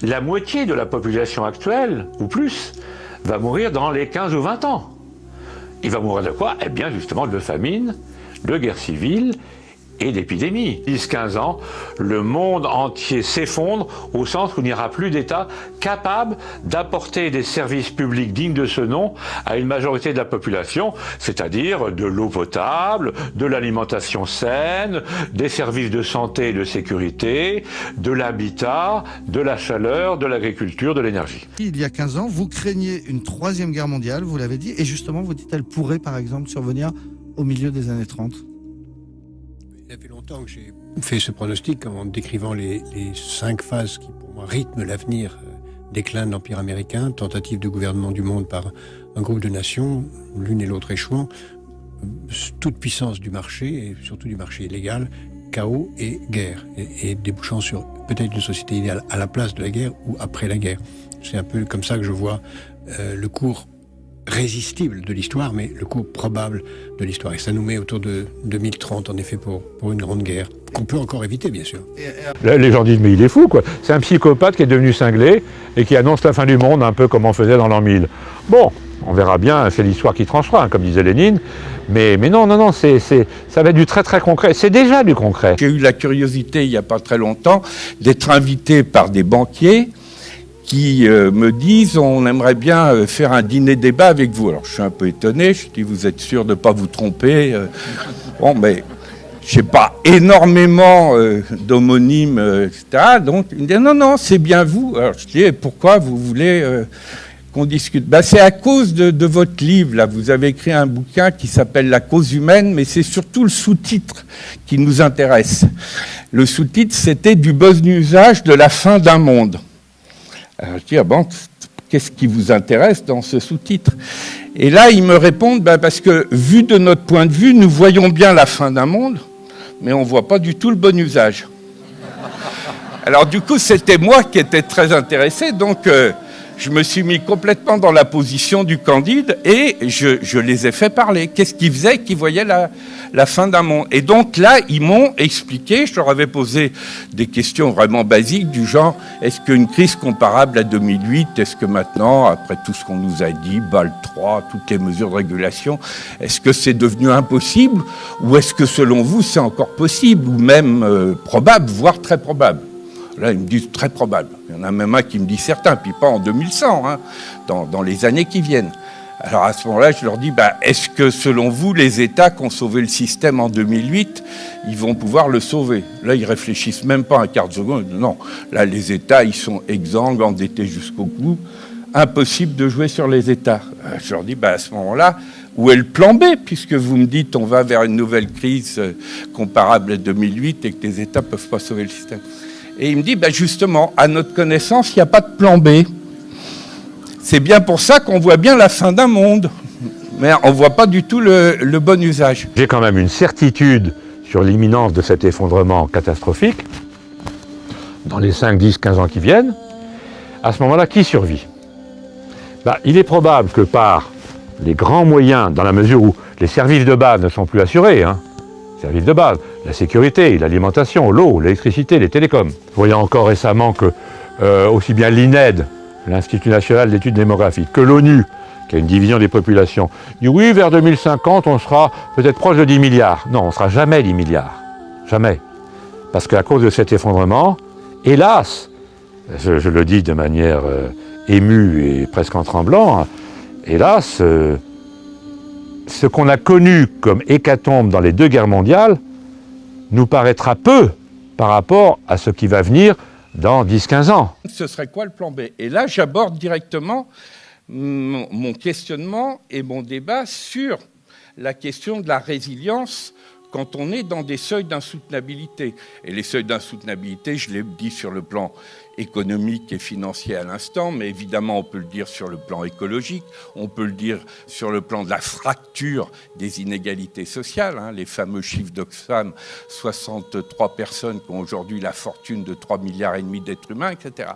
La moitié de la population actuelle, ou plus, va mourir dans les 15 ou 20 ans. Il va mourir de quoi? Eh bien, justement, de famine, de guerre civile et d'épidémie. 10-15 ans, le monde entier s'effondre au sens où il n'y aura plus d'État capable d'apporter des services publics dignes de ce nom à une majorité de la population, c'est-à-dire de l'eau potable, de l'alimentation saine, des services de santé et de sécurité, de l'habitat, de la chaleur, de l'agriculture, de l'énergie. Il y a 15 ans, vous craignez une troisième guerre mondiale, vous l'avez dit, et justement, vous dites, elle pourrait par exemple survenir au milieu des années 30. Il y a fait longtemps que j'ai fait ce pronostic en décrivant les 5 phases qui, pour moi, rythment l'avenir. Déclin de l'Empire américain, tentative de gouvernement du monde par un groupe de nations, l'une et l'autre échouant, toute puissance du marché, et surtout du marché illégal, chaos et guerre, et débouchant sur peut-être une société idéale à la place de la guerre ou après la guerre. C'est un peu comme ça que je vois le cours résistible de l'histoire, mais le cours probable de l'histoire. Et ça nous met autour de 2030, en effet, pour une grande guerre, qu'on peut encore éviter, bien sûr. Les gens disent, mais il est fou, quoi. C'est un psychopathe qui est devenu cinglé et qui annonce la fin du monde, un peu comme on faisait dans l'an 1000. Bon, on verra bien, c'est l'histoire qui tranchera, hein, comme disait Lénine. Mais non, ça va être du très très concret. C'est déjà du concret. J'ai eu la curiosité, il n'y a pas très longtemps, d'être invité par des banquiers qui me disent, on aimerait bien faire un dîner-débat avec vous. Alors je suis un peu étonné, je dis, vous êtes sûr de ne pas vous tromper? Bon, mais je n'ai pas énormément d'homonymes, etc. Donc il me dit, non, c'est bien vous. Alors je dis, pourquoi vous voulez qu'on discute? C'est à cause de votre livre, là. Vous avez écrit un bouquin qui s'appelle La cause humaine, mais c'est surtout le sous-titre qui nous intéresse. Le sous-titre, c'était du bon usage de la fin d'un monde. Alors je dis, qu'est-ce qui vous intéresse dans ce sous-titre? Et là, ils me répondent, parce que, vu de notre point de vue, nous voyons bien la fin d'un monde, mais on ne voit pas du tout le bon usage. Alors du coup, c'était moi qui étais très intéressé, donc je me suis mis complètement dans la position du Candide et je les ai fait parler. Qu'est-ce qu'ils faisaient? Qu'ils voyaient la fin d'un monde. Et donc là, ils m'ont expliqué, je leur avais posé des questions vraiment basiques du genre, est-ce qu'une crise comparable à 2008, est-ce que maintenant, après tout ce qu'on nous a dit, BAL 3, toutes les mesures de régulation, est-ce que c'est devenu impossible ou est-ce que selon vous, c'est encore possible ou même probable, voire très probable? Là, ils me disent très probable. Il y en a même un qui me dit certain, puis pas en 2100, hein, dans les années qui viennent. Alors à ce moment-là, je leur dis, est-ce que selon vous, les États qui ont sauvé le système en 2008, ils vont pouvoir le sauver? Là, ils réfléchissent même pas un quart de seconde. Non, là, les États, ils sont exsangues, endettés jusqu'au cou. Impossible de jouer sur les États. Je leur dis, à ce moment-là, où est le plan B, puisque vous me dites on va vers une nouvelle crise comparable à 2008 et que les États ne peuvent pas sauver le système? Et il me dit, justement, à notre connaissance, il n'y a pas de plan B. C'est bien pour ça qu'on voit bien la fin d'un monde. Mais on ne voit pas du tout le bon usage. J'ai quand même une certitude sur l'imminence de cet effondrement catastrophique. Dans les 5, 10, 15 ans qui viennent, à ce moment-là, qui survit? Il est probable que par les grands moyens, dans la mesure où les services de base ne sont plus assurés, services de base, la sécurité, l'alimentation, l'eau, l'électricité, les télécoms. Vous voyez encore récemment que aussi bien l'INED, l'Institut national d'études démographiques, que l'ONU, qui a une division des populations, dit oui, vers 2050, on sera peut-être proche de 10 milliards. Non, on ne sera jamais 10 milliards. Jamais. Parce qu'à cause de cet effondrement, hélas, je le dis de manière émue et presque en tremblant, hélas, ce qu'on a connu comme hécatombe dans les 2 guerres mondiales nous paraîtra peu par rapport à ce qui va venir dans 10-15 ans. Ce serait quoi le plan B? Et là, j'aborde directement mon questionnement et mon débat sur la question de la résilience quand on est dans des seuils d'insoutenabilité. Et les seuils d'insoutenabilité, je l'ai dit sur le plan économique et financier à l'instant, mais évidemment on peut le dire sur le plan écologique, on peut le dire sur le plan de la fracture des inégalités sociales, les fameux chiffres d'Oxfam, 63 personnes qui ont aujourd'hui la fortune de 3,5 milliards d'êtres humains, etc.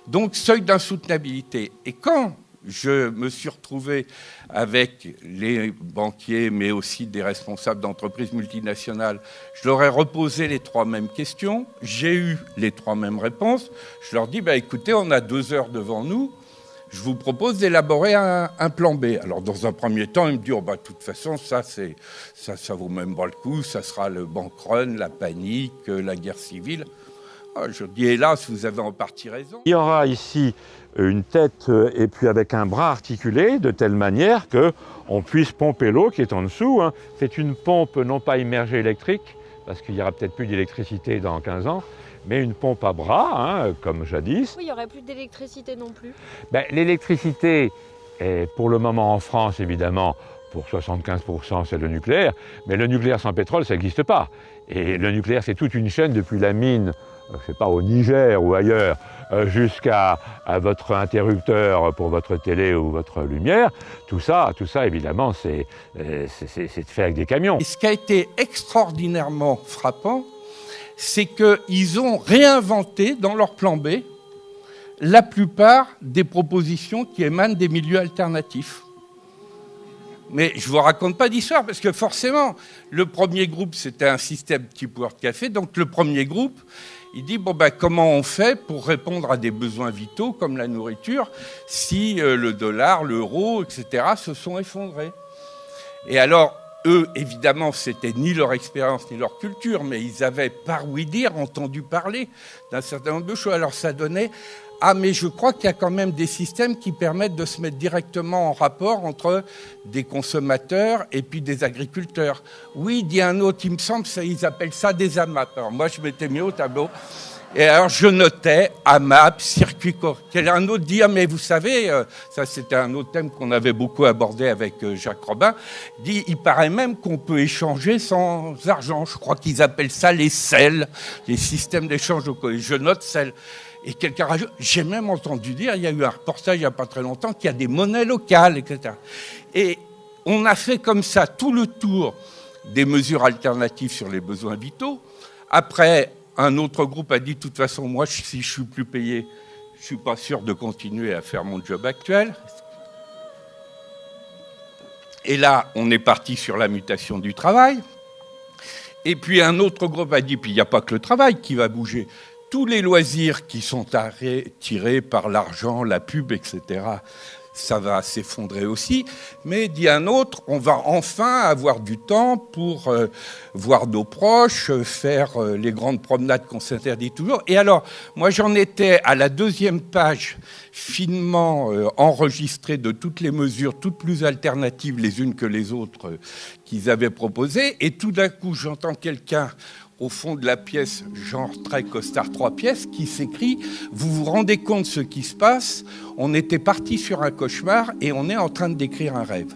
Donc seuil d'insoutenabilité. Et quand je me suis retrouvé avec les banquiers, mais aussi des responsables d'entreprises multinationales. Je leur ai reposé les 3 mêmes questions. J'ai eu les 3 mêmes réponses. Je leur dis, écoutez, on a 2 heures devant nous. Je vous propose d'élaborer un plan B. Alors, dans un premier temps, ils me disent, de toute façon, ça vaut même pas le coup. Ça sera le bank run, la panique, la guerre civile. Je dis, hélas, vous avez en partie raison. Il y aura ici une tête et puis avec un bras articulé de telle manière qu'on puisse pomper l'eau qui est en dessous. C'est une pompe non pas immergée électrique, parce qu'il n'y aura peut-être plus d'électricité dans 15 ans, mais une pompe à bras, comme jadis. Oui, il n'y aurait plus d'électricité non plus. L'électricité, pour le moment en France, évidemment, pour 75%, c'est le nucléaire. Mais le nucléaire sans pétrole, ça n'existe pas. Et le nucléaire, c'est toute une chaîne depuis la mine, je ne sais pas, au Niger ou ailleurs, jusqu'à votre interrupteur pour votre télé ou votre lumière. Tout ça évidemment, c'est fait avec des camions. Et ce qui a été extraordinairement frappant, c'est qu'ils ont réinventé dans leur plan B la plupart des propositions qui émanent des milieux alternatifs. Mais je ne vous raconte pas d'histoire, parce que forcément, le premier groupe, c'était un système type World Café. Donc le premier groupe, il dit, comment on fait pour répondre à des besoins vitaux, comme la nourriture, si le dollar, l'euro, etc., se sont effondrés. Et alors, eux, évidemment, c'était ni leur expérience, ni leur culture, mais ils avaient, par oui dire, entendu parler d'un certain nombre de choses. Alors ça donnait... mais je crois qu'il y a quand même des systèmes qui permettent de se mettre directement en rapport entre des consommateurs et puis des agriculteurs. Oui, dit un autre, il me semble, ils appellent ça des AMAP. Alors moi, je m'étais mis au tableau. Et alors, je notais AMAP, circuit court. Un autre dit, mais vous savez, ça c'était un autre thème qu'on avait beaucoup abordé avec Jacques Robin, dit, il paraît même qu'on peut échanger sans argent. Je crois qu'ils appellent ça les CEL, les systèmes d'échange au collège. Je note CEL. Et quelqu'un rajoute, j'ai même entendu dire, il y a eu un reportage il n'y a pas très longtemps, qu'il y a des monnaies locales, etc. Et on a fait comme ça tout le tour des mesures alternatives sur les besoins vitaux. Après, un autre groupe a dit, de toute façon, moi, si je suis plus payé, je suis pas sûr de continuer à faire mon job actuel. Et là, on est parti sur la mutation du travail. Et puis un autre groupe a dit, puis il n'y a pas que le travail qui va bouger. Tous les loisirs qui sont tirés par l'argent, la pub, etc., ça va s'effondrer aussi. Mais, dit un autre, on va enfin avoir du temps pour voir nos proches, faire les grandes promenades qu'on s'interdit toujours. Et alors, moi, j'en étais à la 2e page finement enregistrée de toutes les mesures, toutes plus alternatives les unes que les autres qu'ils avaient proposées. Et tout d'un coup, j'entends quelqu'un au fond de la pièce, genre très costard 3 pièces, qui s'écrit « Vous vous rendez compte de ce qui se passe ? On était parti sur un cauchemar et on est en train de décrire un rêve. »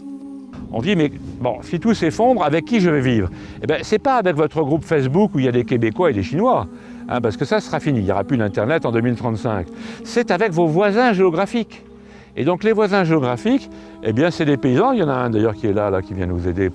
On dit, mais bon, si tout s'effondre, avec qui je vais vivre ? Eh bien, c'est pas avec votre groupe Facebook où il y a des Québécois et des Chinois, parce que ça sera fini, il n'y aura plus d'Internet en 2035. C'est avec vos voisins géographiques. Et donc les voisins géographiques, eh bien, c'est des paysans. Il y en a un d'ailleurs qui est là qui vient nous aider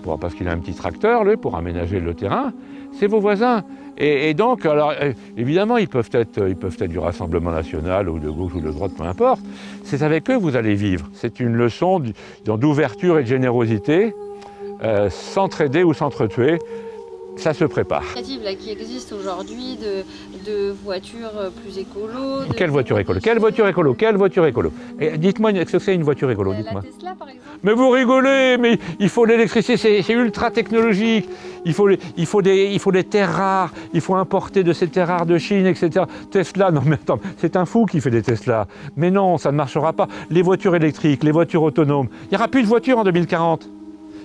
parce qu'il a un petit tracteur, lui, pour aménager le terrain. C'est vos voisins. Et donc, alors, évidemment, ils peuvent être du Rassemblement national ou de gauche ou de droite, peu importe. C'est avec eux que vous allez vivre. C'est une leçon d'ouverture et de générosité, s'entraider ou s'entretuer. Ça se prépare. Là, qui existe aujourd'hui de voitures plus écolo. Quelle voiture écolo ? Quelle voiture écolo ? Quelle voiture écolo ? Et dites-moi, ce que c'est une voiture écolo, dites-moi. La Tesla, par exemple. Mais vous rigolez, mais il faut l'électricité, c'est ultra technologique. Il faut des terres rares, il faut importer de ces terres rares de Chine, etc. Tesla, non mais attends, c'est un fou qui fait des Tesla. Mais non, ça ne marchera pas. Les voitures électriques, les voitures autonomes, il n'y aura plus de voitures en 2040.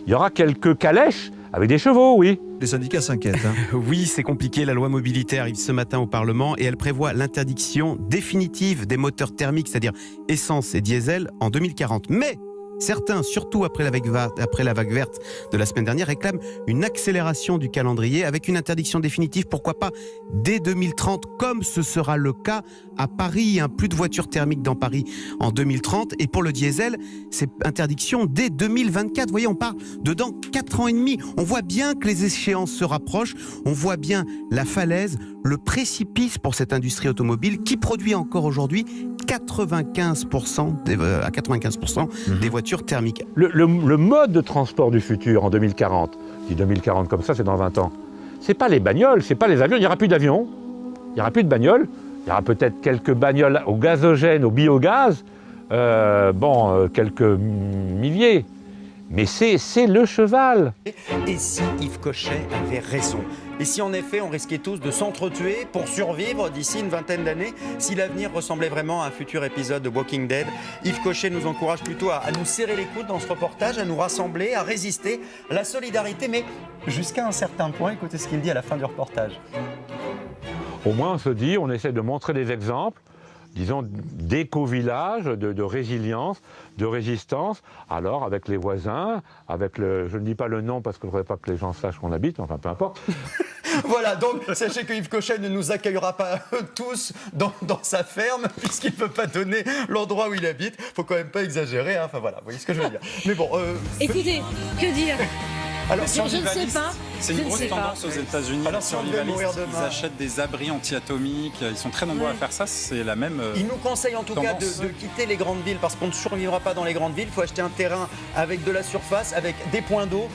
Il y aura quelques calèches avec des chevaux, oui. Les syndicats s'inquiètent. Oui, c'est compliqué. La loi mobilité arrive ce matin au Parlement et elle prévoit l'interdiction définitive des moteurs thermiques, c'est-à-dire essence et diesel, en 2040. Mais certains, surtout après la vague verte de la semaine dernière, réclament une accélération du calendrier avec une interdiction définitive, pourquoi pas dès 2030, comme ce sera le cas à Paris. Plus de voitures thermiques dans Paris en 2030. Et pour le diesel, c'est interdiction dès 2024. Vous voyez, on parle de dans 4 ans et demi. On voit bien que les échéances se rapprochent. On voit bien la falaise, le précipice pour cette industrie automobile qui produit encore aujourd'hui 95% à 95% des voitures thermiques. Le mode de transport du futur en 2040, je dis 2040 comme ça, c'est dans 20 ans, c'est pas les bagnoles, c'est pas les avions, il n'y aura plus d'avions, il n'y aura plus de bagnoles, il y aura peut-être quelques bagnoles au gazogène, au biogaz, quelques milliers, mais c'est le cheval. Et si Yves Cochet avait raison? Et si en effet on risquait tous de s'entretuer pour survivre d'ici une vingtaine d'années? Si l'avenir ressemblait vraiment à un futur épisode de Walking Dead, Yves Cochet nous encourage plutôt à nous serrer les coudes dans ce reportage, à nous rassembler, à résister, la solidarité, mais jusqu'à un certain point. Écoutez ce qu'il dit à la fin du reportage. Au moins on se dit, on essaie de montrer des exemples, disons, d'éco-village, de résilience, de résistance, alors avec les voisins, avec je ne dis pas le nom parce que je ne voudrais pas que les gens sachent qu'on habite, enfin peu importe. Voilà, donc sachez que Yves Cochet ne nous accueillera pas tous dans sa ferme, puisqu'il ne peut pas donner l'endroit où il habite. Faut quand même pas exagérer, hein. Enfin voilà, vous voyez ce que je veux dire. Mais bon, écoutez, que dire? alors, je ne sais pas. C'est une grosse tendance aux États-Unis. Alors, Les si on devait mourir survivalistes, demain. ils achètent des abris anti-atomiques. Ils sont très nombreux à faire ça. C'est la même. il nous conseille en tout cas de quitter les grandes villes, parce qu'on ne survivra pas dans les grandes villes. Il faut acheter un terrain avec de la surface, avec des points d'eau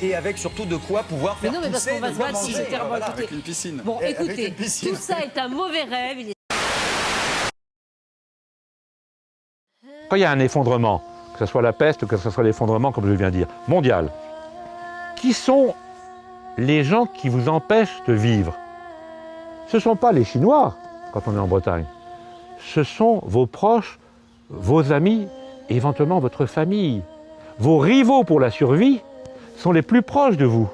et avec surtout de quoi pouvoir faire Mais non, mais parce pousser, qu'on va de se quoi battre si manger. le terrain va Voilà. coûter. avec une piscine. Bon, Avec écoutez, une piscine. tout ça est un mauvais rêve. Quand il y a un effondrement, que ce soit la peste ou que ce soit l'effondrement, comme je viens de dire, mondial, qui sont les gens qui vous empêchent de vivre? Ce ne sont pas les Chinois, quand on est en Bretagne. Ce sont vos proches, vos amis, éventuellement votre famille. Vos rivaux pour la survie sont les plus proches de vous.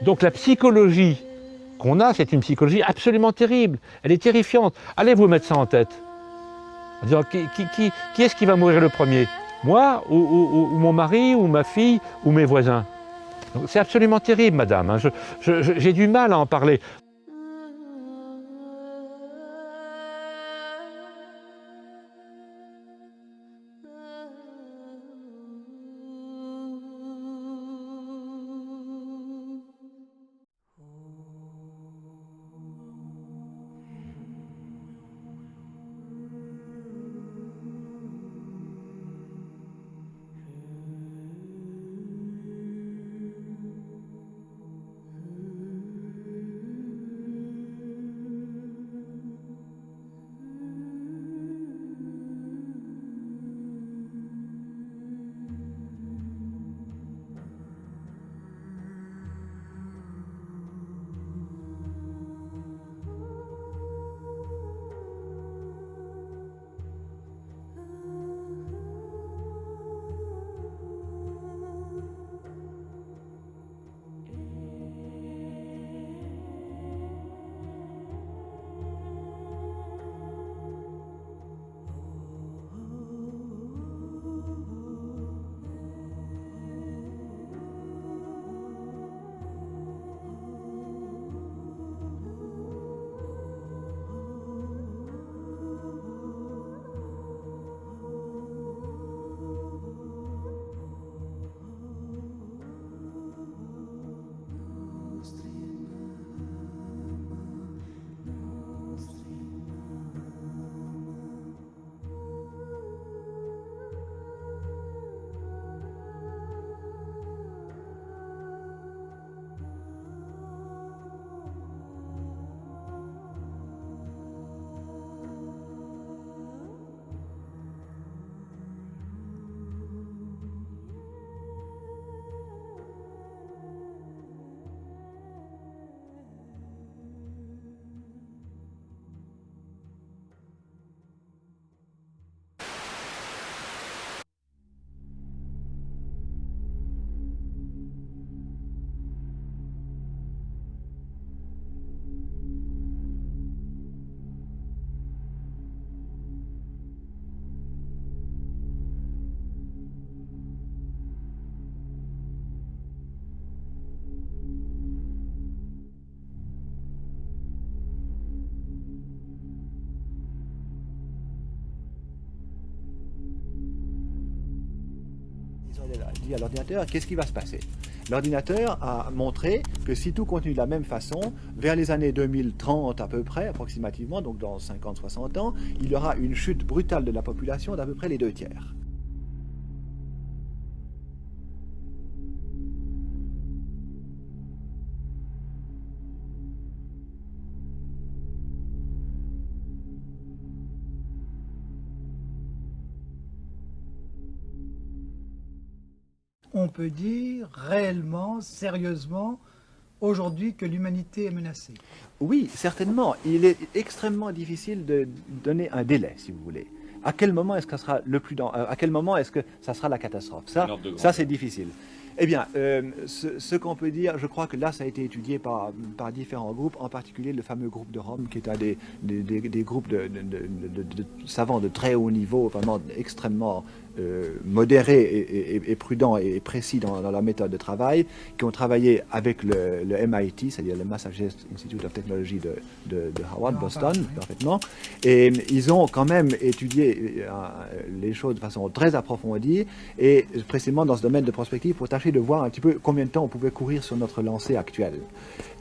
Donc la psychologie qu'on a, c'est une psychologie absolument terrible. Elle est terrifiante. Allez vous mettre ça en tête. Qui est-ce qui va mourir le premier? Moi ou mon mari ou ma fille ou mes voisins? C'est absolument terrible, madame, hein. J'ai du mal à en parler. dit à l'ordinateur, qu'est-ce qui va se passer? L'ordinateur a montré que si tout continue de la même façon, vers les années 2030 à peu près, approximativement, donc dans 50-60 ans, il y aura une chute brutale de la population d'à peu près les 2/3. On peut dire réellement, sérieusement, aujourd'hui que l'humanité est menacée. Oui, certainement. Il est extrêmement difficile de donner un délai, si vous voulez. À quel moment est-ce que ça sera à quel moment est-ce que ça sera la catastrophe? Ça c'est difficile. Eh bien, ce qu'on peut dire, je crois que là, ça a été étudié par différents groupes, en particulier le fameux groupe de Rome, qui est un des groupes de savants de très haut niveau, vraiment extrêmement modérés et prudents et précis dans leur méthode de travail, qui ont travaillé avec le MIT, c'est-à-dire le Massachusetts Institute of Technology de Harvard, Boston, parfaitement. Et ils ont quand même étudié les choses de façon très approfondie, et précisément dans ce domaine de prospective, pour tâcher de voir un petit peu combien de temps on pouvait courir sur notre lancée actuelle.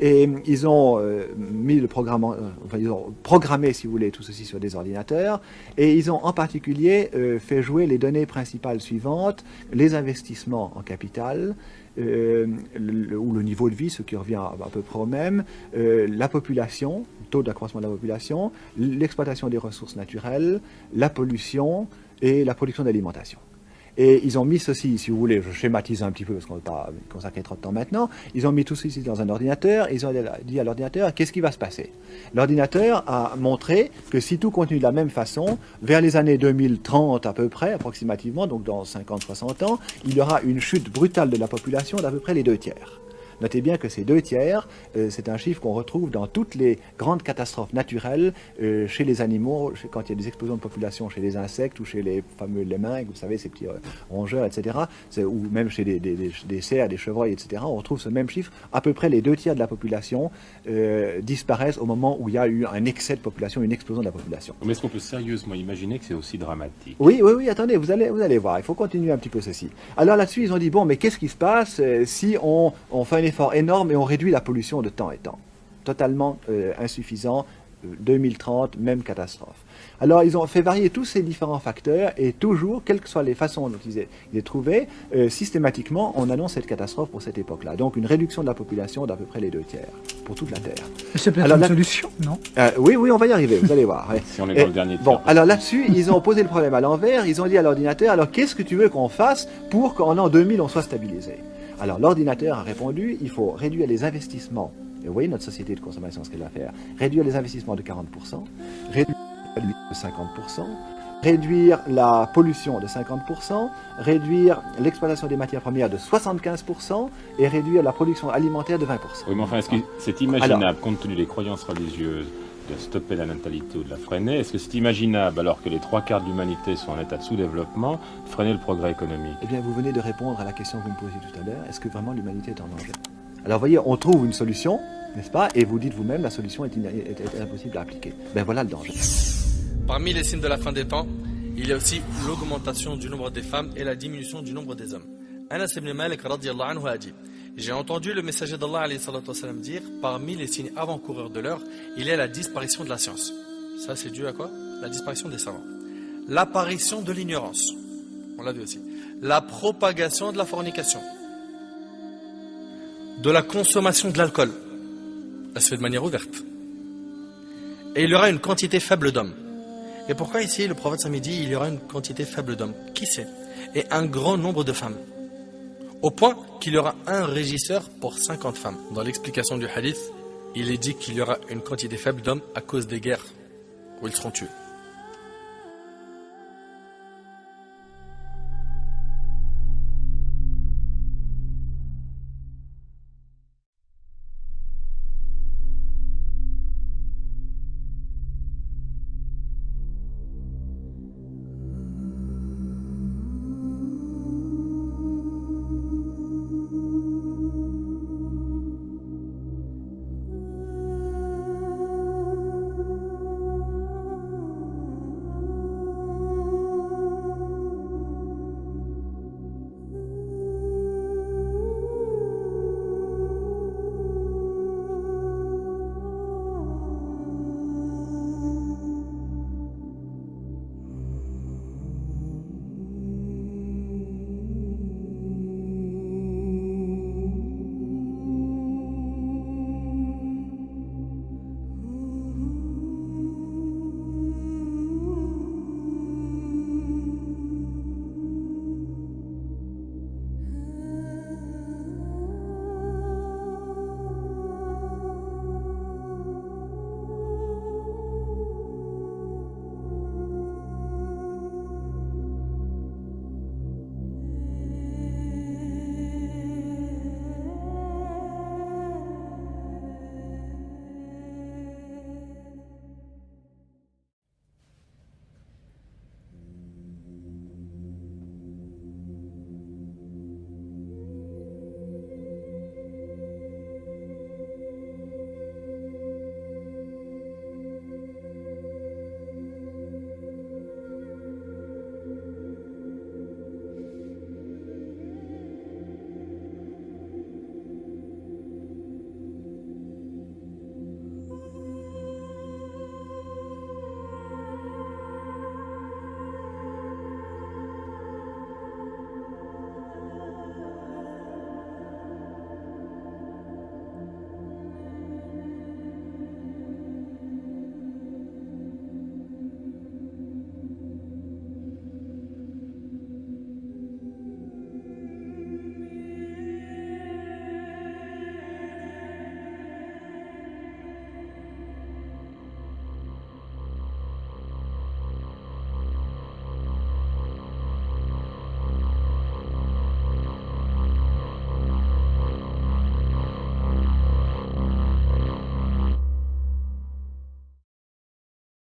Et ils ont mis le programme, enfin ils ont programmé, si vous voulez, tout ceci sur des ordinateurs, et ils ont en particulier fait jouer les données principales suivantes: les investissements en capital, ou le niveau de vie, ce qui revient à peu près au même, la population, le taux d'accroissement de la population, l'exploitation des ressources naturelles, la pollution et la production d'alimentation. Et ils ont mis ceci, si vous voulez, je schématise un petit peu parce qu'on ne veut pas consacrer trop de temps maintenant, ils ont mis tout ceci dans un ordinateur, ils ont dit à l'ordinateur, qu'est-ce qui va se passer? L'ordinateur a montré que si tout continue de la même façon, vers les années 2030 à peu près, approximativement, donc dans 50-60 ans, il y aura une chute brutale de la population d'à peu près les 2/3. Notez bien que ces 2/3, c'est un chiffre qu'on retrouve dans toutes les grandes catastrophes naturelles, chez les animaux, quand il y a des explosions de population chez les insectes ou chez les fameux lemmings, vous savez, ces petits rongeurs, etc., ou même chez des cerfs, des chevreuils, etc., on retrouve ce même chiffre. À peu près les 2/3 de la population disparaissent au moment où il y a eu un excès de population, une explosion de la population. Mais est-ce qu'on peut sérieusement imaginer que c'est aussi dramatique? Oui, attendez, vous allez voir, il faut continuer un petit peu ceci. Alors là-dessus, ils ont dit, bon, mais qu'est-ce qui se passe si on fait un effort énorme et on réduit la pollution de temps et temps? Totalement insuffisant, 2030, même catastrophe. Alors ils ont fait varier tous ces différents facteurs, et toujours, quelles que soient les façons dont ils aient trouvé, systématiquement on annonce cette catastrophe pour cette époque-là. Donc une réduction de la population d'à peu près les 2/3 pour toute la Terre. C'est peut-être une solution, non? Oui, on va y arriver, vous allez voir. Ouais. Si on est dans le dernier tiers. Bon, alors là-dessus, ils ont posé le problème à l'envers, ils ont dit à l'ordinateur, alors qu'est-ce que tu veux qu'on fasse pour qu'en l'an 2000 on soit stabilisé? Alors l'ordinateur a répondu, il faut réduire les investissements. Et vous voyez notre société de consommation, ce qu'elle va faire. Réduire les investissements de 40%, réduire la pollution de 50%, réduire la pollution de 50%, réduire l'exploitation des matières premières de 75% et réduire la production alimentaire de 20%. Oui, mais enfin, est-ce que c'est imaginable, compte tenu des croyances religieuses, de stopper la natalité ou de la freiner? Est-ce que c'est imaginable, alors que les 3/4 de l'humanité sont en état de sous-développement, freiner le progrès économique? Eh bien, vous venez de répondre à la question que vous me posiez tout à l'heure. Est-ce que vraiment l'humanité est en danger? Alors, vous voyez, on trouve une solution, n'est-ce pas? Et vous dites vous-même, la solution est impossible à appliquer. Ben voilà le danger. Parmi les signes de la fin des temps, il y a aussi l'augmentation du nombre des femmes et la diminution du nombre des hommes. Anas ibn Malik radiyallahu anhu a dit: j'ai entendu le messager d'Allah alayhi salatu wassalam dire, parmi les signes avant-coureurs de l'heure, il y a la disparition de la science. Ça, c'est dû à quoi? La disparition des savants. L'apparition de l'ignorance. On l'a vu aussi. La propagation de la fornication. De la consommation de l'alcool. Ça se fait de manière ouverte. Et il y aura une quantité faible d'hommes. Et pourquoi ici, le prophète Sami dit, il y aura une quantité faible d'hommes? Qui sait? Et un grand nombre de femmes. Au point qu'il y aura un régisseur pour 50 femmes. Dans l'explication du hadith, il est dit qu'il y aura une quantité faible d'hommes à cause des guerres où ils seront tués.